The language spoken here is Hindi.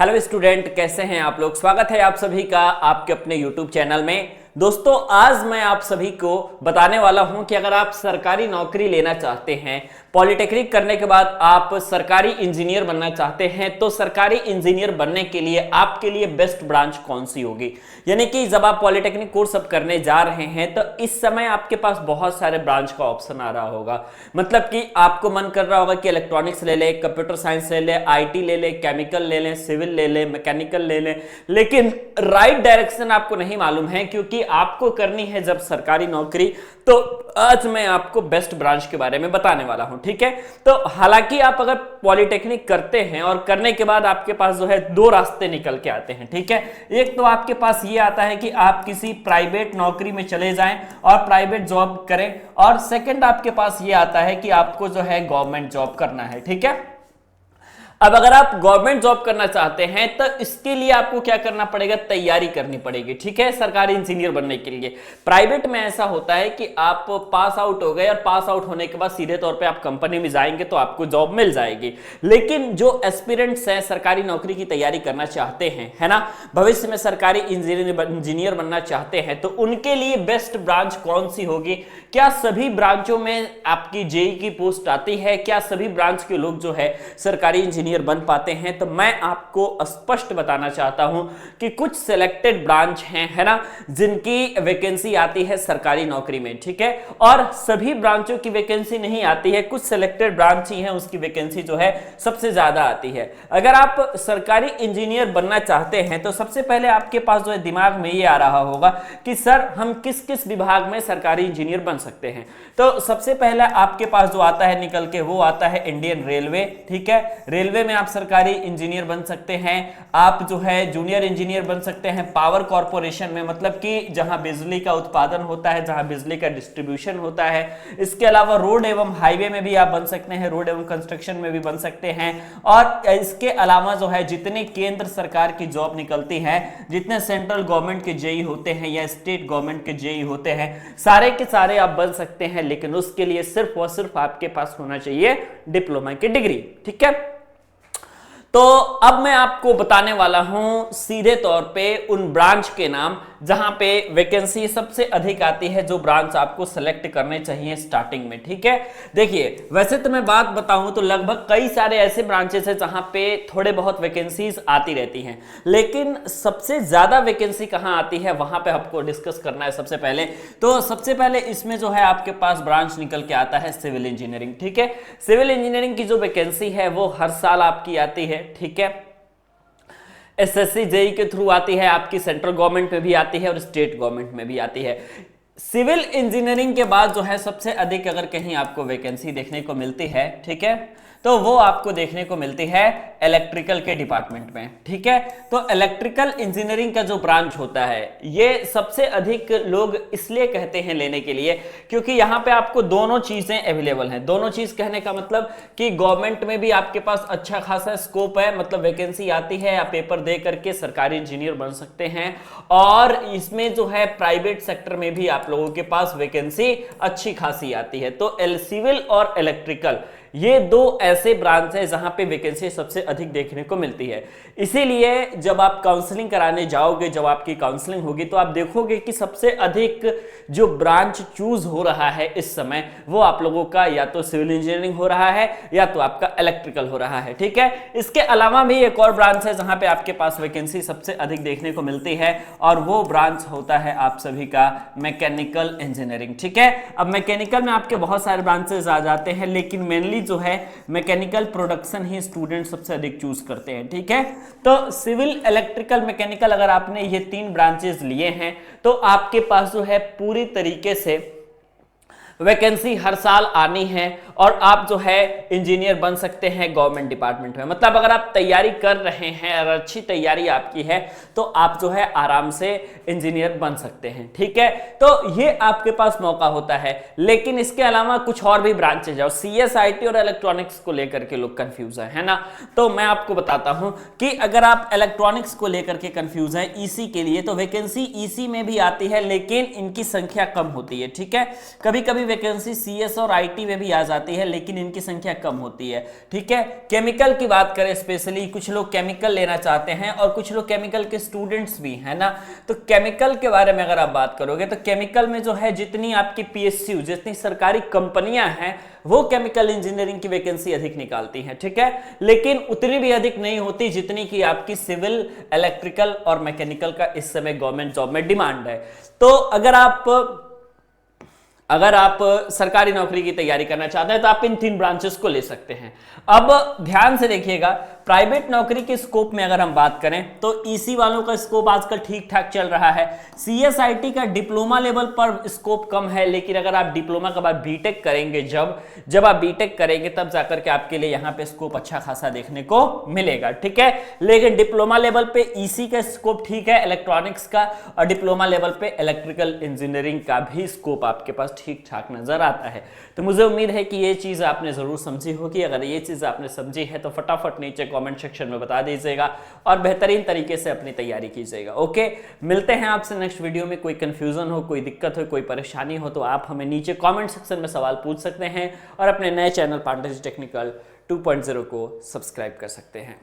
हेलो स्टूडेंट, कैसे हैं आप लोग। स्वागत है आप सभी का आपके अपने यूट्यूब चैनल में। दोस्तों, आज मैं आप सभी को बताने वाला हूं कि अगर आप सरकारी नौकरी लेना चाहते हैं, पॉलिटेक्निक करने के बाद आप सरकारी इंजीनियर बनना चाहते हैं, तो सरकारी इंजीनियर बनने के लिए आपके लिए बेस्ट ब्रांच कौन सी होगी। यानी कि जब आप पॉलिटेक्निक कोर्स अब करने जा रहे हैं तो इस समय आपके पास बहुत सारे ब्रांच का ऑप्शन आ रहा होगा। मतलब कि आपको मन कर रहा होगा कि इलेक्ट्रॉनिक्स ले ले, कंप्यूटर साइंस ले ले, आईटी ले ले, केमिकल ले ले, सिविल ले ले, मैकेनिकल ले ले, लेकिन राइट डायरेक्शन आपको नहीं मालूम है क्योंकि आपको करनी है जब सरकारी नौकरी। तो आज मैं आपको बेस्ट ब्रांच के बारे में बताने वाला हूं, ठीक है। तो हालांकि आप अगर पॉलिटेक्निक करते हैं और करने के बाद आपके पास जो है दो रास्ते निकल के आते हैं, ठीक है। एक तो आपके पास ये आता है कि आप किसी प्राइवेट नौकरी में चले जाएं और प्राइवेट जॉब करें, और सेकंड आपके पास ये आता है कि आपको जो है गवर्नमेंट जॉब करना है, ठीक है। अब अगर आप गवर्नमेंट जॉब करना चाहते हैं तो इसके लिए आपको क्या करना पड़ेगा, तैयारी करनी पड़ेगी, ठीक है, सरकारी इंजीनियर बनने के लिए। प्राइवेट में ऐसा होता है कि आप पास आउट हो गए और पास आउट होने के बाद सीधे तौर पे आप कंपनी में जाएंगे तो आपको जॉब मिल जाएगी। लेकिन जो एस्पिरेंट्स हैं, सरकारी नौकरी की तैयारी करना चाहते हैं, है ना, भविष्य में सरकारी इंजीनियर बनना चाहते हैं, तो उनके लिए बेस्ट ब्रांच कौन सी होगी। क्या सभी ब्रांचों में आपकी जेई की पोस्ट आती है? क्या सभी ब्रांच के लोग जो है सरकारी इंजीनियर बन पाते हैं? तो मैं आपको स्पष्ट बताना चाहता हूं कि कुछ सिलेक्टेड ब्रांच हैं, है ना, जिनकी वैकेंसी आती है सरकारी नौकरी में, ठीक है। और सभी ब्रांचों की वैकेंसी नहीं आती है, कुछ सिलेक्टेड ब्रांच ही हैं उसकी वैकेंसी जो है सबसे ज्यादा आती है। अगर आप सरकारी इंजीनियर बनना चाहते हैं तो सबसे पहले आपके पास जो है दिमाग में ये आ रहा होगा कि सर हम किस किस विभाग में सरकारी इंजीनियर बन सकते हैं। तो सबसे पहले आपके पास जो आता है निकल के, वो आता है इंडियन रेलवे, ठीक है। रेलवे में आप सरकारी इंजीनियर बन सकते हैं। आप जो है जूनियर इंजीनियर बन सकते हैं पावर कॉर्पोरेशन में, मतलब कि जहां बिजली का उत्पादन होता है, जहां बिजली का डिस्ट्रीब्यूशन होता है। इसके अलावा रोड एवं हाईवे में भी आप बन सकते हैं, रोड एवं कंस्ट्रक्शन में भी बन सकते हैं। और इसके अलावा जो है जितने केंद्र सरकार की जॉब निकलती है, जितने सेंट्रल गवर्नमेंट के जेई होते हैं या स्टेट गवर्नमेंट के जेई होते हैं, सारे के सारे आप बन सकते हैं। लेकिन उसके लिए सिर्फ और सिर्फ आपके पास होना चाहिए डिप्लोमा की डिग्री, ठीक है। तो अब मैं आपको बताने वाला हूं सीधे तौर पे उन ब्रांच के नाम जहां पे वैकेंसी सबसे अधिक आती है, जो ब्रांच आपको सेलेक्ट करने चाहिए स्टार्टिंग में, ठीक है। देखिए, वैसे तो मैं बात बताऊं तो लगभग कई सारे ऐसे ब्रांचेस हैं जहां पे थोड़े बहुत वैकेंसीज आती रहती हैं, लेकिन सबसे ज्यादा वैकेंसी कहां आती है वहां पे आपको डिस्कस करना है। सबसे पहले तो सबसे पहले इसमें जो है आपके पास ब्रांच निकल के आता है सिविल इंजीनियरिंग, ठीक है। सिविल इंजीनियरिंग की जो वैकेंसी है वो हर साल आपकी आती है, ठीक है। एसएससी जेई के थ्रू आती है, आपकी सेंट्रल गवर्नमेंट में भी आती है और स्टेट गवर्नमेंट में भी आती है। सिविल इंजीनियरिंग के बाद जो है सबसे अधिक अगर कहीं आपको वैकेंसी देखने को मिलती है, ठीक है, तो वो आपको देखने को मिलती है इलेक्ट्रिकल के डिपार्टमेंट में, ठीक है। तो इलेक्ट्रिकल इंजीनियरिंग का जो ब्रांच होता है ये सबसे अधिक लोग इसलिए कहते हैं लेने के लिए क्योंकि यहां पे आपको दोनों चीजें अवेलेबल हैं। दोनों चीज कहने का मतलब कि गवर्नमेंट में भी आपके पास अच्छा खासा स्कोप है, मतलब वैकेंसी आती है, आप पेपर दे करके सरकारी इंजीनियर बन सकते हैं, और इसमें जो है प्राइवेट सेक्टर में भी आप लोगों के पास वैकेंसी अच्छी खासी आती है। तो सिविल और इलेक्ट्रिकल ये दो ऐसे ब्रांच है जहां पे वैकेंसी सबसे अधिक देखने को मिलती है। इसीलिए जब आप काउंसलिंग कराने जाओगे, जब आपकी काउंसलिंग होगी, तो आप देखोगे कि सबसे अधिक जो ब्रांच चूज हो रहा है इस समय वो आप लोगों का या तो सिविल इंजीनियरिंग हो रहा है या तो आपका इलेक्ट्रिकल हो रहा है, ठीक है। इसके अलावा भी एक और ब्रांच है जहां पे आपके पास वैकेंसी सबसे अधिक देखने को मिलती है, और वो ब्रांच होता है आप सभी का मैकेनिकल इंजीनियरिंग, ठीक है। अब मैकेनिकल में आपके बहुत सारे ब्रांचेस आ जाते हैं, लेकिन मेनली जो है मैकेनिकल प्रोडक्शन ही स्टूडेंट सबसे अधिक चूज करते हैं, ठीक है। तो सिविल, इलेक्ट्रिकल, मैकेनिकल अगर आपने ये तीन ब्रांचेस लिए हैं तो आपके पास जो है पूरी तरीके से वैकेंसी हर साल आनी है, और आप जो है इंजीनियर बन सकते हैं गवर्नमेंट डिपार्टमेंट में। मतलब अगर आप तैयारी कर रहे हैं और अच्छी तैयारी आपकी है तो आप जो है आराम से इंजीनियर बन सकते हैं, ठीक है। तो ये आपके पास मौका होता है। लेकिन इसके अलावा कुछ और भी ब्रांचेज है, और सीएस, आईटी और इलेक्ट्रॉनिक्स को लेकर के लोग कंफ्यूज है ना। तो मैं आपको बताता हूं कि अगर आप इलेक्ट्रॉनिक्स को लेकर के कंफ्यूज है ईसी के लिए, तो वैकेंसी ईसी में भी आती है, लेकिन इनकी संख्या कम होती है, ठीक है। कभी कभी वैकेंसी सीएस और आईटी में भी आ जाती जाती है, लेकिन इनकी संख्या कम होती है। ठीक है, केमिकल की बात करें स्पेशली, कुछ लोग केमिकल लेना चाहते हैं और कुछ लोग केमिकल के स्टूडेंट्स भी है ना। तो केमिकल के बारे में अगर आप बात करोगे तो केमिकल में जो है जितनी आपकी पीएसयू, जितनी सरकारी कंपनियां हैं वो केमिकल इंजीनियरिंग की वैकेंसी अधिक निकालती हैं। ठीक है, लेकिन उतनी भी अधिक नहीं होती जितनी कि आपकी सिविल, इलेक्ट्रिकल और मैकेनिकल का इस समय गवर्नमेंट जॉब में डिमांड है। तो अगर आप सरकारी नौकरी की तैयारी करना चाहते हैं तो आप इन 3 ब्रांचेस को ले सकते हैं। अब ध्यान से देखिएगा, प्राइवेट नौकरी के स्कोप में अगर हम बात करें तो ईसी वालों का स्कोप आजकल ठीक ठाक चल रहा है। सीएसआईटी का डिप्लोमा लेवल पर स्कोप कम है, लेकिन अगर आप डिप्लोमा के बाद बीटेक करेंगे, जब आप बीटेक करेंगे तब जाकर के आपके लिए यहाँ पे स्कोप अच्छा खासा देखने को मिलेगा। ठीक है, लेकिन डिप्लोमा लेवल पे ईसी का स्कोप ठीक है, इलेक्ट्रॉनिक्स का, और डिप्लोमा लेवल पे इलेक्ट्रिकल इंजीनियरिंग का भी स्कोप आपके पास ठीक ठाक नजर आता है। तो मुझे उम्मीद है कि ये चीज आपने जरूर समझी होगी। अगर ये चीज आपने समझी है तो फटाफट नीचे कमेंट सेक्शन में बता दीजिएगा और बेहतरीन तरीके से अपनी तैयारी कीजिएगा। ओके, मिलते हैं आपसे नेक्स्ट वीडियो में। कोई कंफ्यूजन हो, कोई दिक्कत हो, कोई परेशानी हो तो आप हमें नीचे कमेंट सेक्शन में सवाल पूछ सकते हैं और अपने नए चैनल पांडे टेक्निकल 2.0 को सब्सक्राइब कर सकते हैं।